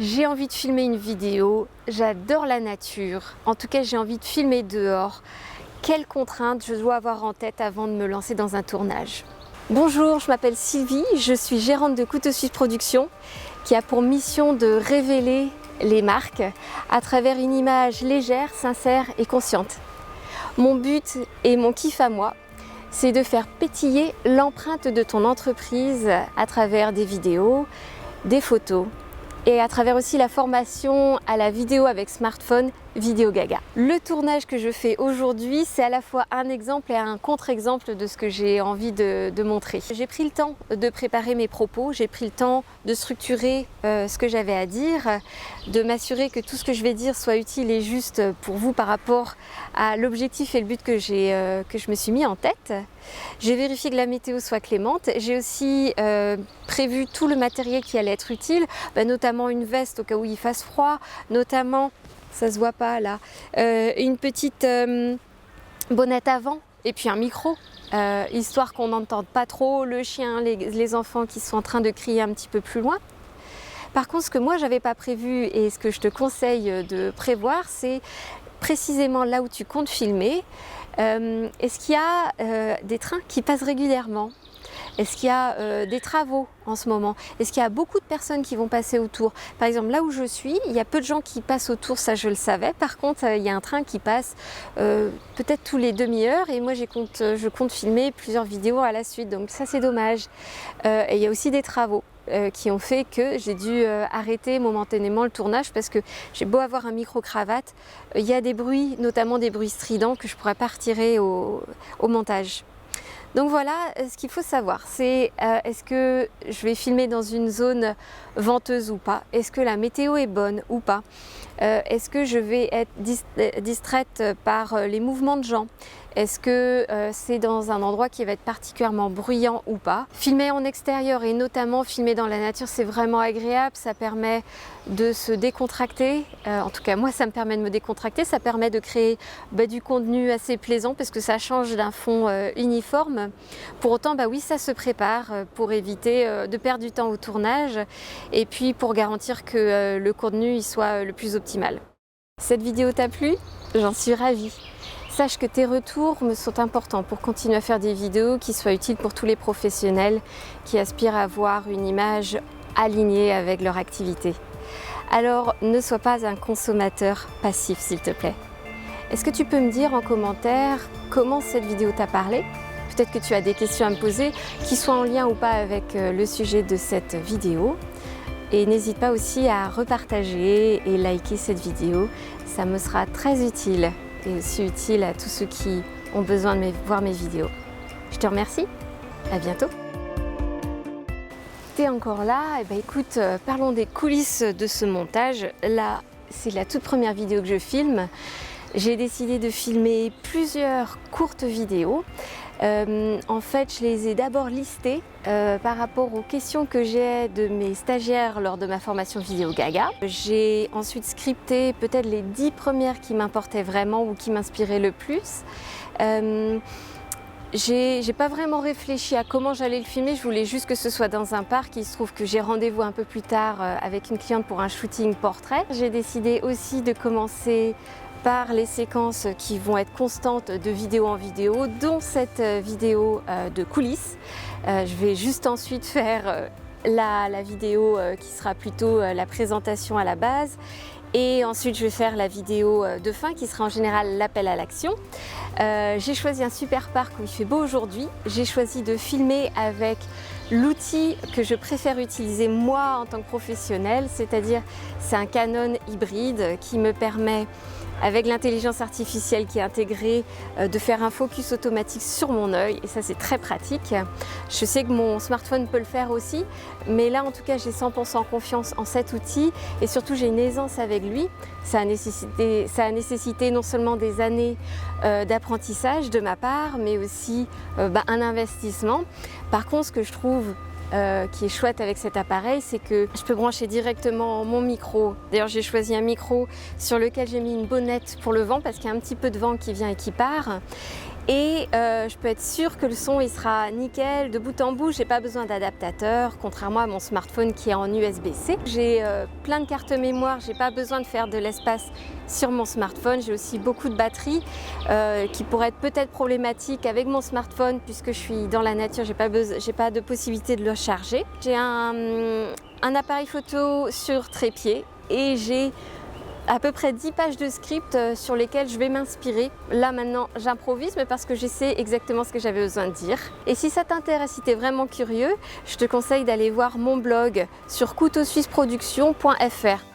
J'ai envie de filmer une vidéo, j'adore la nature, en tout cas j'ai envie de filmer dehors. Quelles contraintes je dois avoir en tête avant de me lancer dans un tournage? Bonjour, je m'appelle Sylvie, je suis gérante de Couteau Suisse Productions qui a pour mission de révéler les marques à travers une image légère, sincère et consciente. Mon but et mon kiff à moi, c'est de faire pétiller l'empreinte de ton entreprise à travers des vidéos, des photos et à travers aussi la formation à la vidéo avec smartphone Vidéo Gaga. Le tournage que je fais aujourd'hui, c'est à la fois un exemple et un contre-exemple de ce que j'ai envie de montrer. J'ai pris le temps de préparer mes propos, j'ai pris le temps de structurer ce que j'avais à dire, de m'assurer que tout ce que je vais dire soit utile et juste pour vous par rapport à l'objectif et le but que je me suis mis en tête. J'ai vérifié que la météo soit clémente. J'ai aussi prévu tout le matériel qui allait être utile, notamment une veste au cas où il fasse froid, notamment, ça se voit pas là, une petite bonnette avant et puis un micro, histoire qu'on n'entende pas trop le chien, les enfants qui sont en train de crier un petit peu plus loin. Par contre, ce que moi j'avais pas prévu et ce que je te conseille de prévoir, c'est précisément là où tu comptes filmer. Est-ce qu'il y a des trains qui passent régulièrement? Est-ce qu'il y a des travaux en ce moment? Est-ce qu'il y a beaucoup de personnes qui vont passer autour? Par exemple, là où je suis, il y a peu de gens qui passent autour, ça je le savais. Par contre, il y a un train qui passe peut-être tous les demi-heures et moi je compte filmer plusieurs vidéos à la suite, donc ça c'est dommage. Et il y a aussi des travaux qui ont fait que j'ai dû arrêter momentanément le tournage parce que j'ai beau avoir un micro-cravate, il y a des bruits, notamment des bruits stridents que je ne pourrais pas retirer au montage. Donc voilà, ce qu'il faut savoir, c'est est-ce que je vais filmer dans une zone venteuse ou pas? Est-ce que la météo est bonne ou pas? Est-ce que je vais être distraite par les mouvements de gens? Est-ce que c'est dans un endroit qui va être particulièrement bruyant ou pas? Filmer en extérieur et notamment filmer dans la nature, c'est vraiment agréable, ça permet de se décontracter. En tout cas, moi, ça me permet de me décontracter, ça permet de créer du contenu assez plaisant parce que ça change d'un fond uniforme. Pour autant, oui, ça se prépare pour éviter de perdre du temps au tournage et puis pour garantir que le contenu il soit le plus optimal. Cette vidéo t'a plu? J'en suis ravie. Sache que tes retours me sont importants pour continuer à faire des vidéos qui soient utiles pour tous les professionnels qui aspirent à avoir une image alignée avec leur activité. Alors, ne sois pas un consommateur passif, s'il te plaît. Est-ce que tu peux me dire en commentaire comment cette vidéo t'a parlé? Peut-être que tu as des questions à me poser, qui soient en lien ou pas avec le sujet de cette vidéo. Et n'hésite pas aussi à repartager et liker cette vidéo, ça me sera très utile et aussi utile à tous ceux qui ont besoin de voir mes vidéos. Je te remercie, à bientôt. T'es encore là? Écoute, parlons des coulisses de ce montage. Là, c'est la toute première vidéo que je filme. J'ai décidé de filmer plusieurs courtes vidéos. En fait, je les ai d'abord listées par rapport aux questions que j'ai de mes stagiaires lors de ma formation Vidéo Gaga. J'ai ensuite scripté peut-être les 10 premières qui m'importaient vraiment ou qui m'inspiraient le plus. J'ai pas vraiment réfléchi à comment j'allais le filmer, je voulais juste que ce soit dans un parc. Il se trouve que j'ai rendez-vous un peu plus tard avec une cliente pour un shooting portrait. J'ai décidé aussi de commencer par les séquences qui vont être constantes de vidéo en vidéo, dont cette vidéo de coulisses. Je vais juste ensuite faire la vidéo qui sera plutôt la présentation à la base. Et ensuite, je vais faire la vidéo de fin qui sera en général l'appel à l'action. J'ai choisi un super parc où il fait beau aujourd'hui. J'ai choisi de filmer avec l'outil que je préfère utiliser moi en tant que professionnelle, c'est-à-dire c'est un Canon hybride qui me permet, avec l'intelligence artificielle qui est intégrée, de faire un focus automatique sur mon œil et ça c'est très pratique. Je sais que mon smartphone peut le faire aussi, mais là en tout cas j'ai 100% confiance en cet outil et surtout j'ai une aisance avec lui. Ça a nécessité non seulement des années d'apprentissage de ma part, mais aussi un investissement. Par contre, ce que je trouve qui est chouette avec cet appareil, c'est que je peux brancher directement mon micro. D'ailleurs, j'ai choisi un micro sur lequel j'ai mis une bonnette pour le vent parce qu'il y a un petit peu de vent qui vient et qui part. et je peux être sûre que le son il sera nickel de bout en bout. J'ai pas besoin d'adaptateur, contrairement à mon smartphone qui est en USB-C. J'ai plein de cartes mémoire, j'ai pas besoin de faire de l'espace sur mon smartphone. J'ai aussi beaucoup de batterie qui pourrait être peut-être problématique avec mon smartphone puisque je suis dans la nature, j'ai pas de possibilité de le charger. J'ai un appareil photo sur trépied et j'ai à peu près 10 pages de script sur lesquelles je vais m'inspirer. Là maintenant j'improvise mais parce que je sais exactement ce que j'avais besoin de dire. Et si ça t'intéresse, si tu es vraiment curieux, je te conseille d'aller voir mon blog sur couteausuisseproduction.fr.